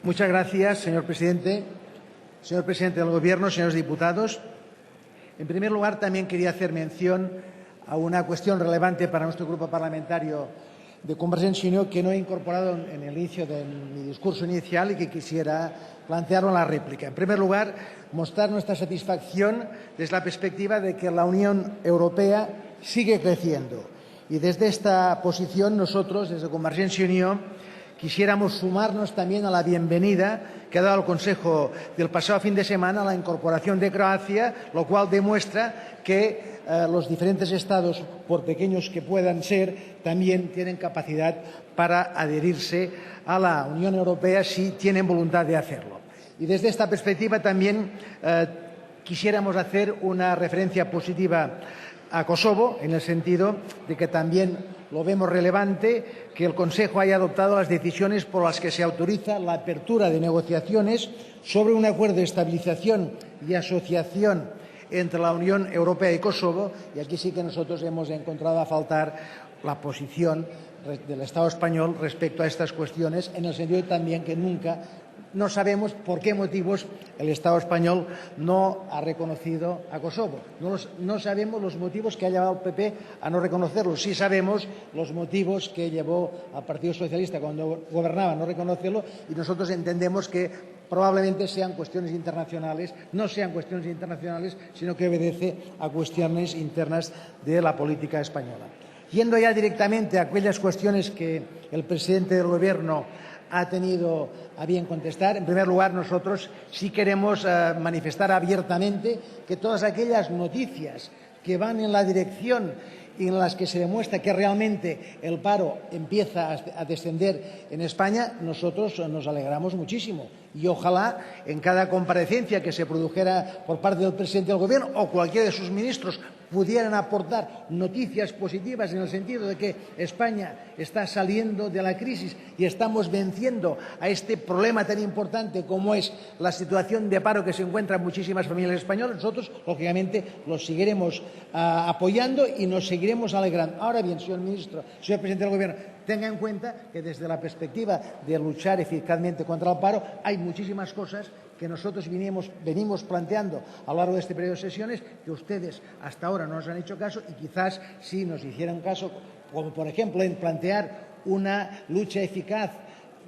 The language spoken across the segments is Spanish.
Muchas gracias, señor presidente. Señor presidente del Gobierno, señores diputados, en primer lugar también quería hacer mención a una cuestión relevante para nuestro grupo parlamentario de Convergencia y Unió que no he incorporado en el inicio de mi discurso inicial y que quisiera plantearlo en la réplica. En primer lugar, mostrar nuestra satisfacción desde la perspectiva de que la Unión Europea sigue creciendo. Y desde esta posición nosotros, desde Convergencia y Unió, quisiéramos sumarnos también a la bienvenida que ha dado el Consejo del pasado fin de semana a la incorporación de Croacia, lo cual demuestra que los diferentes Estados, por pequeños que puedan ser, también tienen capacidad para adherirse a la Unión Europea si tienen voluntad de hacerlo. Y desde esta perspectiva también quisiéramos hacer una referencia positiva a Kosovo, en el sentido de que también lo vemos relevante que el Consejo haya adoptado las decisiones por las que se autoriza la apertura de negociaciones sobre un acuerdo de estabilización y asociación entre la Unión Europea y Kosovo, y aquí sí que nosotros hemos encontrado a faltar la posición del Estado español respecto a estas cuestiones, en el sentido también que nunca no sabemos por qué motivos el Estado español no ha reconocido a Kosovo. No sabemos los motivos que ha llevado al PP a no reconocerlo. Sí sabemos los motivos que llevó al Partido Socialista cuando gobernaba a no reconocerlo, y nosotros entendemos que probablemente sean cuestiones internacionales, no sean cuestiones internacionales, sino que obedece a cuestiones internas de la política española. Yendo ya directamente a aquellas cuestiones que el presidente del Gobierno ha tenido a bien contestar. En primer lugar, nosotros sí queremos manifestar abiertamente que todas aquellas noticias que van en la dirección en las que se demuestra que realmente el paro empieza a descender en España, nosotros nos alegramos muchísimo. Y ojalá en cada comparecencia que se produjera por parte del presidente del Gobierno o cualquiera de sus ministros pudieran aportar noticias positivas en el sentido de que España está saliendo de la crisis y estamos venciendo a este problema tan importante como es la situación de paro que se encuentran muchísimas familias españolas. Nosotros, lógicamente, los seguiremos apoyando y nos seguiremos alegrando. Ahora bien, señor ministro, señor presidente del Gobierno, tenga en cuenta que desde la perspectiva de luchar eficazmente contra el paro hay muchísimas cosas que nosotros venimos planteando a lo largo de este periodo de sesiones que ustedes hasta ahora no nos han hecho caso, y quizás si nos hicieran caso, como por ejemplo en plantear una lucha eficaz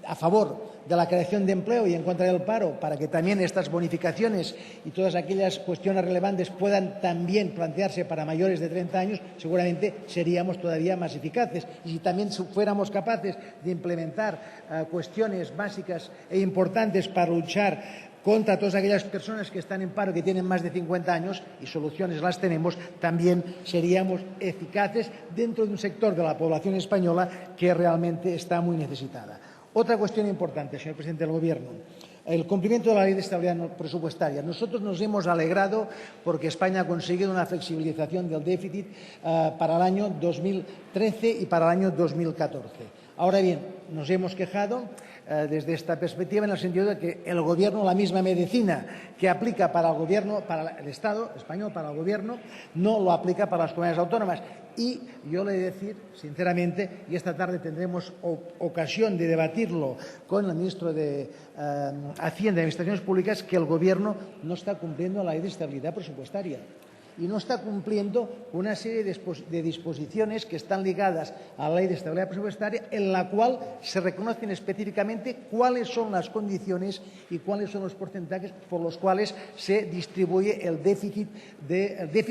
a favor de la creación de empleo y en contra del paro, para que también estas bonificaciones y todas aquellas cuestiones relevantes puedan también plantearse para mayores de 30 años, seguramente seríamos todavía más eficaces. Y si también fuéramos capaces de implementar cuestiones básicas e importantes para luchar contra todas aquellas personas que están en paro, que tienen más de 50 años, y soluciones las tenemos, también seríamos eficaces dentro de un sector de la población española que realmente está muy necesitada. Otra cuestión importante, señor presidente del Gobierno, el cumplimiento de la Ley de Estabilidad Presupuestaria. Nosotros nos hemos alegrado porque España ha conseguido una flexibilización del déficit para el año 2013 y para el año 2014. Ahora bien, nos hemos quejado desde esta perspectiva en el sentido de que el Gobierno, la misma medicina que aplica para el Gobierno, para el Estado español, para el Gobierno, no lo aplica para las comunidades autónomas. Y yo le he de decir, sinceramente, y esta tarde tendremos ocasión de debatirlo con el ministro de Hacienda y Administraciones Públicas, que el Gobierno no está cumpliendo la Ley de Estabilidad Presupuestaria y no está cumpliendo una serie de disposiciones que están ligadas a la Ley de Estabilidad Presupuestaria, en la cual se reconocen específicamente cuáles son las condiciones y cuáles son los porcentajes por los cuales se distribuye el déficit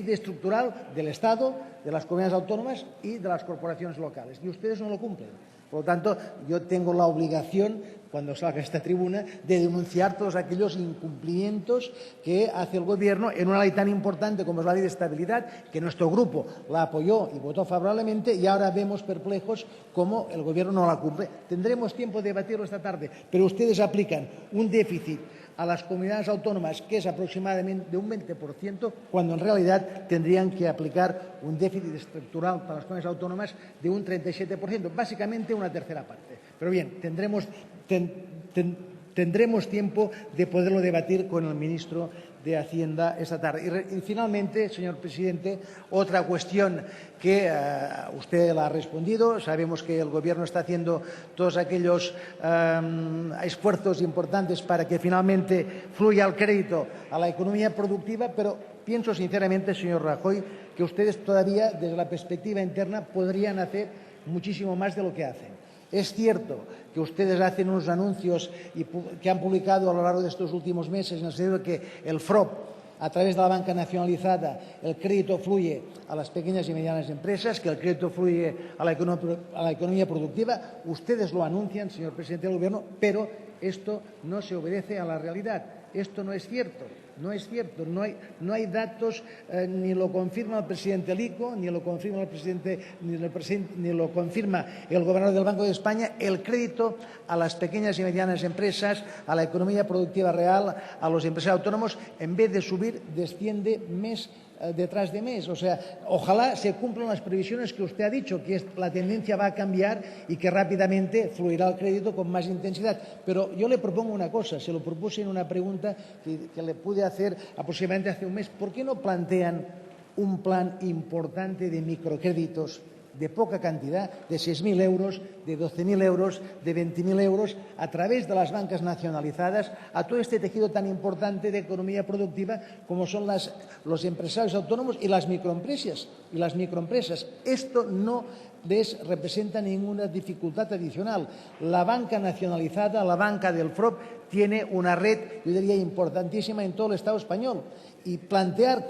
estructural del Estado, de las comunidades autónomas y de las corporaciones locales. Y ustedes no lo cumplen. Por lo tanto, yo tengo la obligación, cuando salga a esta tribuna, de denunciar todos aquellos incumplimientos que hace el Gobierno en una ley tan importante como es la Ley de Estabilidad, que nuestro grupo la apoyó y votó favorablemente, y ahora vemos perplejos cómo el Gobierno no la cumple. Tendremos tiempo de debatirlo esta tarde, pero ustedes aplican un déficit a las comunidades autónomas que es aproximadamente de un 20%, cuando en realidad tendrían que aplicar un déficit estructural para las comunidades autónomas de un 37%, básicamente una tercera parte. Pero bien, tendremos tiempo de poderlo debatir con el ministro de Hacienda esta tarde. Y finalmente, señor presidente, otra cuestión que usted la ha respondido. Sabemos que el Gobierno está haciendo todos aquellos esfuerzos importantes para que finalmente fluya el crédito a la economía productiva, pero pienso sinceramente, señor Rajoy, que ustedes todavía, desde la perspectiva interna, podrían hacer muchísimo más de lo que hacen. Es cierto que ustedes hacen unos anuncios que han publicado a lo largo de estos últimos meses en el sentido de que el FROP, a través de la banca nacionalizada, el crédito fluye a las pequeñas y medianas empresas, que el crédito fluye a la economía productiva. Ustedes lo anuncian, señor presidente del Gobierno, pero esto no se obedece a la realidad. Esto no es cierto. No es cierto, no hay datos, ni lo confirma el presidente Lico, ni lo confirma ni lo confirma el gobernador del Banco de España. El crédito a las pequeñas y medianas empresas, a la economía productiva real, a los empresarios autónomos, en vez de subir, desciende mes detrás de mes. O sea, ojalá se cumplan las previsiones que usted ha dicho, que la tendencia va a cambiar y que rápidamente fluirá el crédito con más intensidad. Pero yo le propongo una cosa, se lo propuse en una pregunta que le pude hacer aproximadamente hace un mes. ¿Por qué no plantean un plan importante de microcréditos de poca cantidad, de 6.000 euros, de 12.000 euros, de 20.000 euros, a través de las bancas nacionalizadas, a todo este tejido tan importante de economía productiva como son los empresarios autónomos y las microempresas? Esto no les representa ninguna dificultad adicional. La banca nacionalizada, la banca del FROP, tiene una red, yo diría, importantísima en todo el Estado español. Y plantear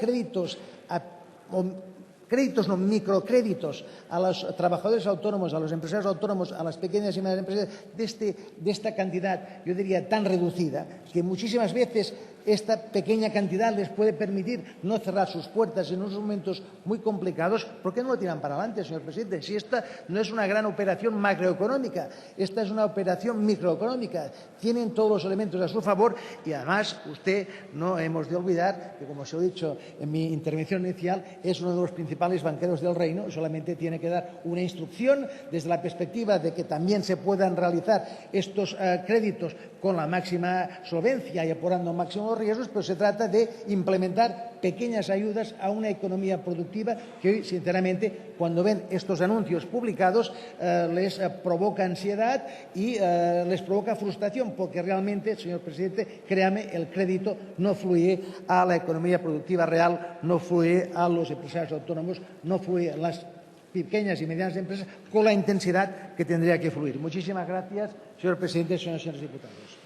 microcréditos a los trabajadores autónomos, a los empresarios autónomos, a las pequeñas y medianas empresas de esta cantidad, yo diría, tan reducida, que muchísimas veces esta pequeña cantidad les puede permitir no cerrar sus puertas en unos momentos muy complicados. ¿Por qué no lo tiran para adelante, señor presidente? Si esta no es una gran operación macroeconómica, esta es una operación microeconómica. Tienen todos los elementos a su favor y, además, no hemos de olvidar que, como se lo he dicho en mi intervención inicial, es uno de los principales banqueros del reino y solamente tiene que dar una instrucción desde la perspectiva de que también se puedan realizar estos créditos con la máxima solvencia y apurando máximo riesgos, pero se trata de implementar pequeñas ayudas a una economía productiva que hoy, sinceramente, cuando ven estos anuncios publicados, les provoca ansiedad y les provoca frustración, porque realmente, señor presidente, créame, el crédito no fluye a la economía productiva real, no fluye a los empresarios autónomos, no fluye a las pequeñas y medianas empresas con la intensidad que tendría que fluir. Muchísimas gracias, señor presidente, señoras y señores diputados.